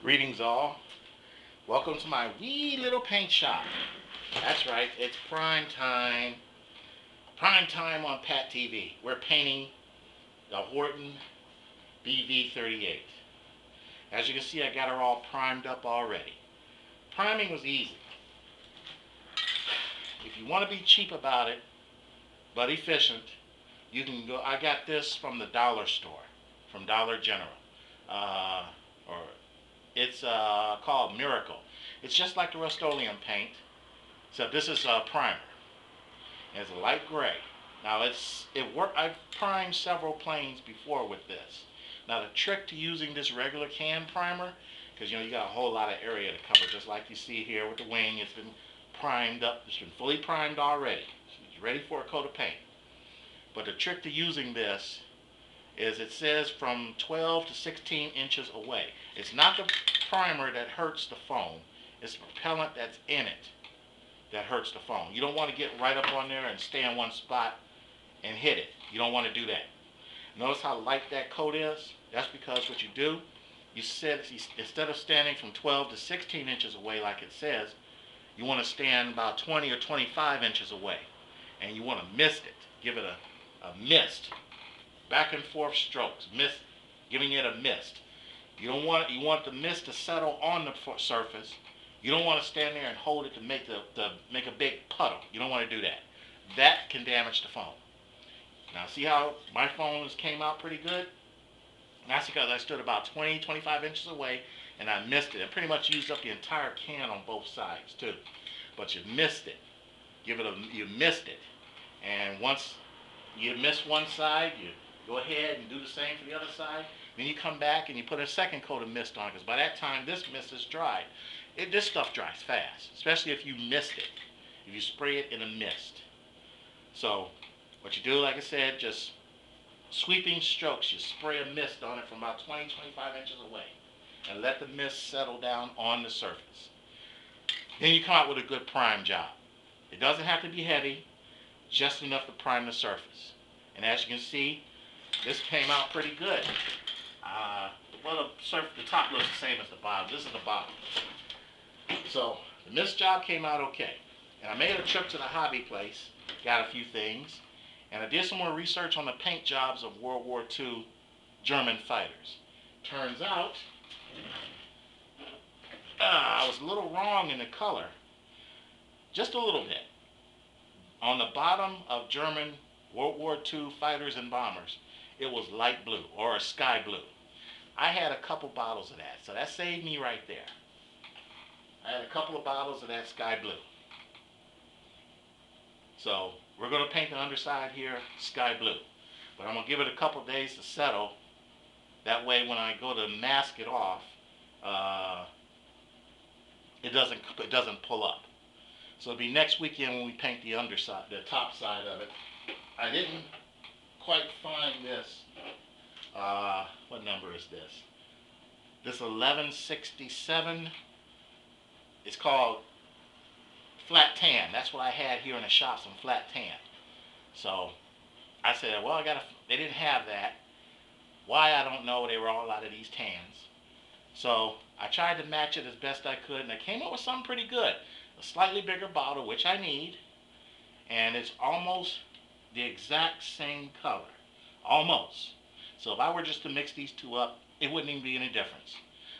Greetings all. Welcome to my wee little paint shop. That's right, it's prime time. Prime time on Pat TV. We're painting the Horten BV38. As you can see, I got her all primed up already. Priming was easy. If you want to be cheap about it, but efficient, you can go. I got this from the dollar store, from Dollar General. Uh, or It's called Miracle. It's just like the Rust-Oleum paint, except this is a primer. And it's a light gray. Now I've primed several planes before with this. Now the trick to using this regular can primer, because you got a whole lot of area to cover, just like you see here with the wing. It's been primed up. It's been fully primed already. It's ready for a coat of paint. But the trick to using this is it says from 12 to 16 inches away. It's not the primer that hurts the foam. It's the propellant that's in it that hurts the foam. You don't want to get right up on there and stay in one spot and hit it. You don't want to do that. Notice how light that coat is? That's because what you do, instead of standing from 12 to 16 inches away like it says, you want to stand about 20 or 25 inches away. And you want to mist it. Give it a mist. Back and forth strokes, giving it a mist. You want the mist to settle on the surface. You don't want to stand there and hold it to make make a big puddle. You don't want to do that. That can damage the foam. Now see how my foam came out pretty good? That's because I stood about 20, 25 inches away and I missed it. I pretty much used up the entire can on both sides too. But you missed it. You missed it. And once you miss one side, you go ahead and do the same for the other side. Then you come back and you put a second coat of mist on, because by that time this mist is dried. This stuff dries fast, especially if you mist it, if you spray it in a mist. So what you do, like I said, just sweeping strokes. You spray a mist on it from about 20, 25 inches away and let the mist settle down on the surface. Then you come out with a good prime job. It doesn't have to be heavy, just enough to prime the surface. And as you can see, this came out pretty good. The top looks the same as the bottom. This is the bottom. So the mist job came out okay. And I made a trip to the hobby place, got a few things, and I did some more research on the paint jobs of World War II German fighters. Turns out, I was a little wrong in the color, just a little bit. On the bottom of German World War II fighters and bombers, it was light blue or a sky blue. I had a couple bottles of that, so that saved me right there. I had a couple of bottles of that sky blue. So we're going to paint the underside here sky blue, but I'm going to give it a couple days to settle. That way when I go to mask it off, it doesn't pull up. So it'll be next weekend when we paint the underside, the top side of it. I didn't quite find this. What number is this? This 1167. It's called flat tan. That's what I had here in the shop, some flat tan. So I said, well, they didn't have that. Why, I don't know. They were all out of these tans. So I tried to match it as best I could, and I came up with something pretty good. A slightly bigger bottle, which I need, and it's almost the exact same color. Almost. So if I were just to mix these two up, it wouldn't even be any difference.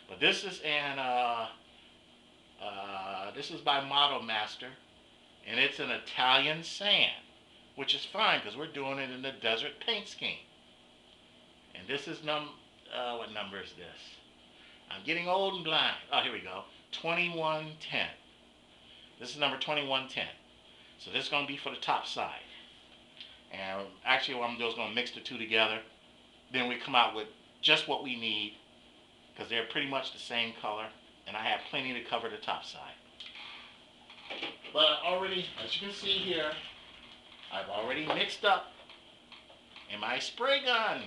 But this is this is by Model Master, and it's an Italian sand, which is fine because we're doing it in the desert paint scheme. And this is what number is this? I'm getting old and blind. Oh, here we go. 2110. This is number 2110. So this is going to be for the top side. And actually what I'm going to do is going to mix the two together. Then we come out with just what we need, because they're pretty much the same color, and I have plenty to cover the top side. But as you can see here, I've already mixed up in my spray gun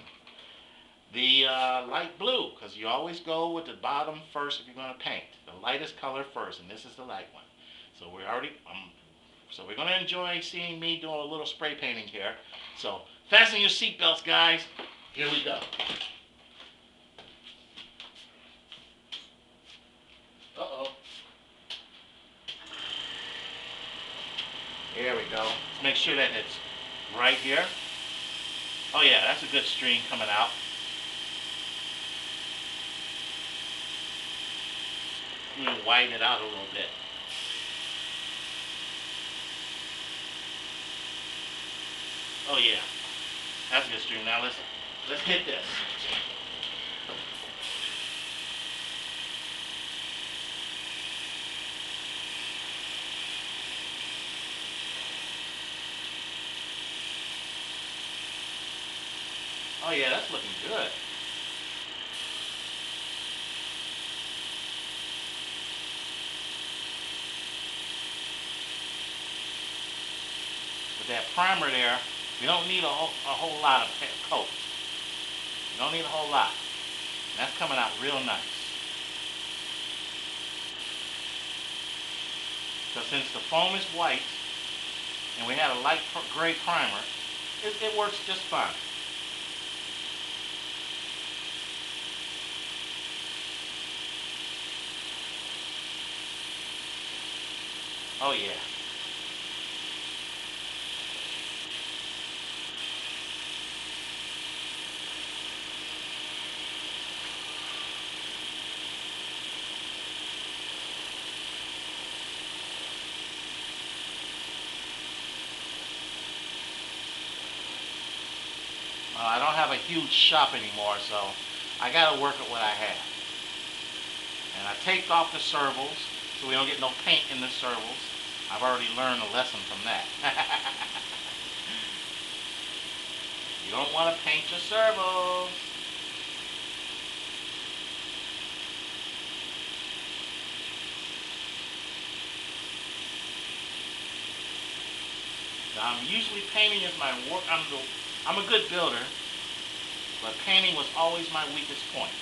the light blue, because you always go with the bottom first if you're going to paint. The lightest color first, and this is the light one. So we're going to enjoy seeing me doing a little spray painting here. So fasten your seatbelts, guys. Here we go. we go. Let's make sure that it's right here. Oh yeah, that's a good stream coming out. I'm going to widen it out a little bit. Oh yeah, that's a good stream. Now let's hit this. Oh yeah, that's looking good. With that primer there, we don't need a whole lot of coat. You don't need a whole lot. That's coming out real nice. So since the foam is white and we had a light gray primer, it works just fine. Oh yeah. I don't have a huge shop anymore, so I gotta work at what I have. And I taped off the servals so we don't get no paint in the servals. I've already learned a lesson from that. You don't want to paint your servals. Now, I'm usually painting as my work. I'm a good builder, but painting was always my weakest point.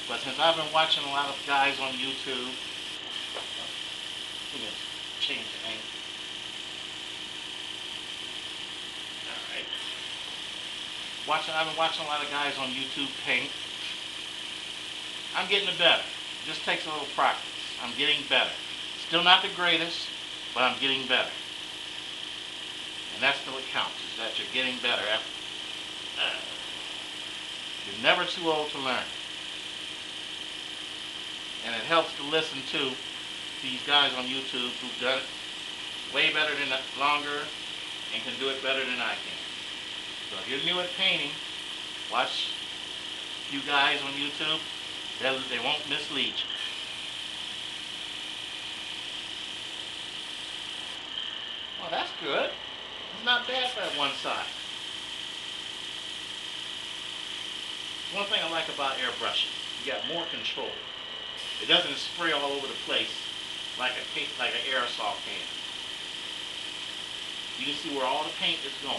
But since I've been watching a lot of guys on YouTube, let me change the angle. All right. I've been watching a lot of guys on YouTube paint. I'm getting better. It just takes a little practice. I'm getting better. Still not the greatest, but I'm getting better. And that's what counts, is that you're getting better. You're never too old to learn. And it helps to listen to these guys on YouTube who've done it way better than longer and can do it better than I can. So if you're new at painting, watch you guys on YouTube. They won't mislead you. Well, that's good. It's not bad for that one side. One thing I like about airbrushing, you got more control. It doesn't spray all over the place like an aerosol can. You can see where all the paint is going.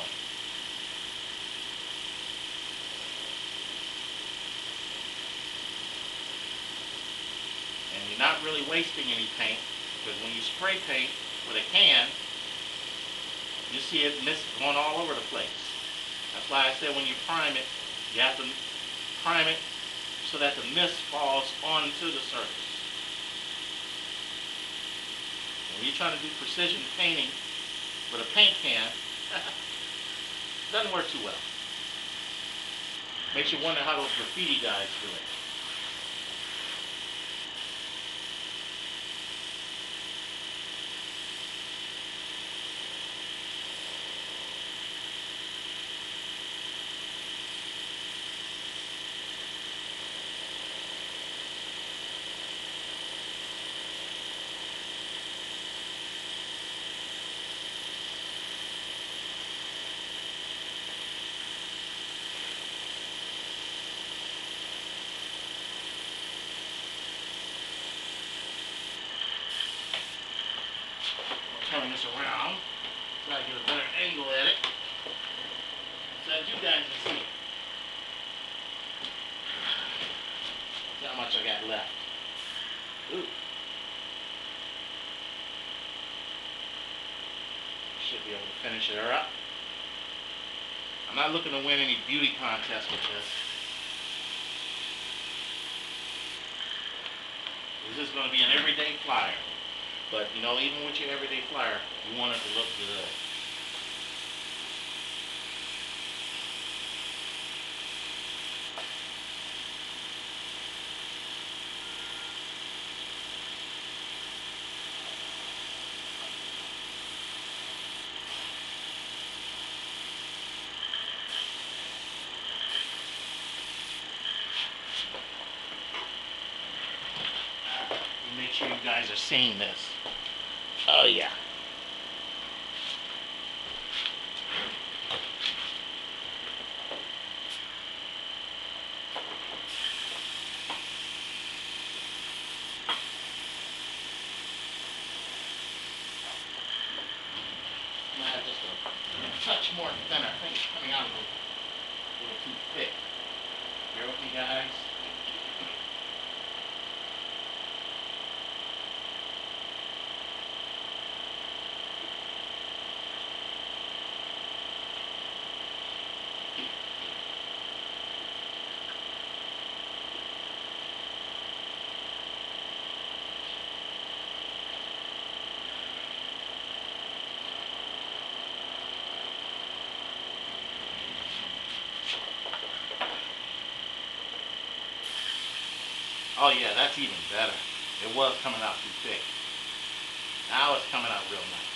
And you're not really wasting any paint, because when you spray paint with a can, you see it going all over the place. That's why I said when you prime it, you have to prime it so that the mist falls onto the surface. When you're trying to do precision painting with a paint can, it doesn't work too well. Makes you wonder how those graffiti guys do it. Turn this around, try to get a better angle at it, so that you guys can see. See how much I got left. Ooh. Should be able to finish her up. I'm not looking to win any beauty contest with this. This is going to be an everyday flyer. But, you know, even with your everyday flyer, You want it to look good. Make sure you guys are seeing this. Oh yeah. I'm gonna have just a touch more thinner. I think it's coming out a little too thick. Bear with me, guys. Oh yeah, that's even better. It was coming out too thick. Now it's coming out real nice.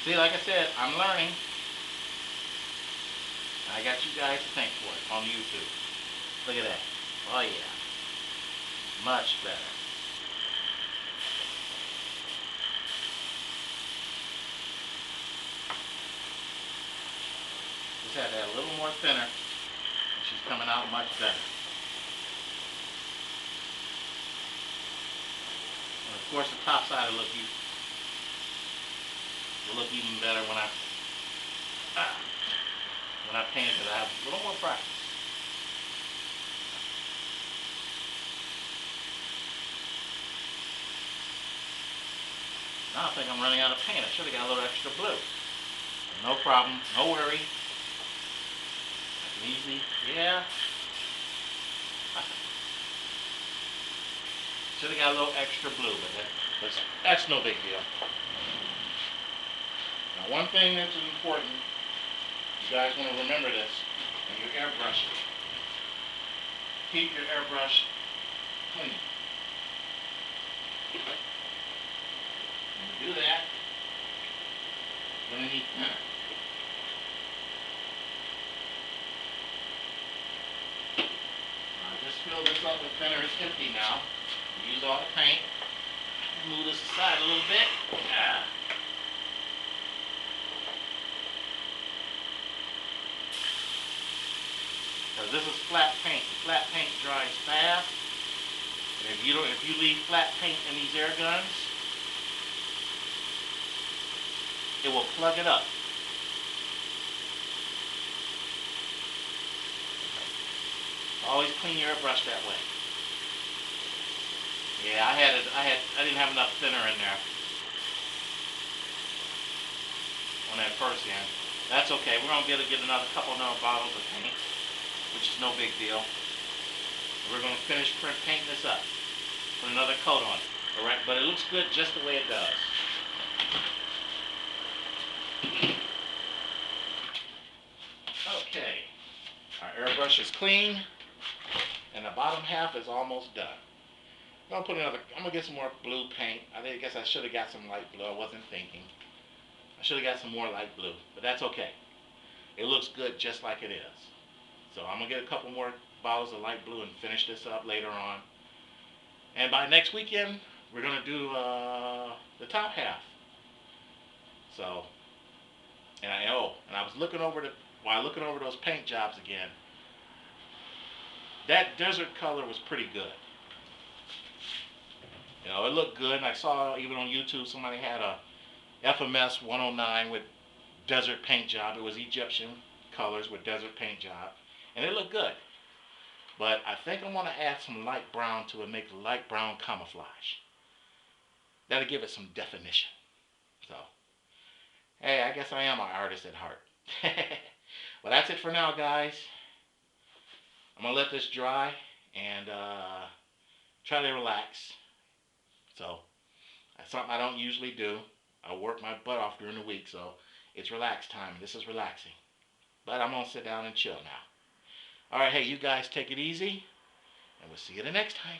See, like I said, I'm learning. I got you guys to thank for it on YouTube. Look at that. Oh yeah. Much better. Just had that a little more thinner. And she's coming out much better. And of course the top side will look even better when I paint it, because I have a little more practice. Now I think I'm running out of paint. I should have got a little extra blue. No problem. No worry. I can easily, yeah. Should have got a little extra blue, but that's no big deal. Now one thing that's important, you guys want to remember this when you're airbrushing. Keep your airbrush clean. When you do that, you're going to need thinner. Just fill this up with thinner. It's empty now. Use all the paint. Move this aside a little bit. Yeah. Because this is flat paint. Flat paint dries fast. And if you leave flat paint in these air guns, it will plug it up. Always clean your airbrush that way. Yeah, I didn't have enough thinner in there on that first end. That's okay. We're gonna get another couple more bottles of paint, which is no big deal. We're gonna finish painting this up. Put another coat on it. All right, but it looks good just the way it does. Okay, our airbrush is clean, and the bottom half is almost done. I'm gonna get some more blue paint. I guess I should have got some light blue. I wasn't thinking. I should have got some more light blue, but that's okay. It looks good just like it is. So I'm gonna get a couple more bottles of light blue and finish this up later on. And by next weekend, we're gonna do the top half. So, and I was looking over while looking over those paint jobs again. That desert color was pretty good. You know, it looked good, and I saw even on YouTube somebody had a FMS 109 with desert paint job. It was Egyptian colors with desert paint job, and it looked good. But I think I'm going to add some light brown to it, make light brown camouflage. That'll give it some definition. So, hey, I guess I am an artist at heart. Well, that's it for now, guys. I'm going to let this dry and try to relax. So, That's something I don't usually do. I work my butt off during the week, so it's relax time. This is relaxing. But I'm going to sit down and chill now. All right, hey, you guys take it easy, and we'll see you the next time.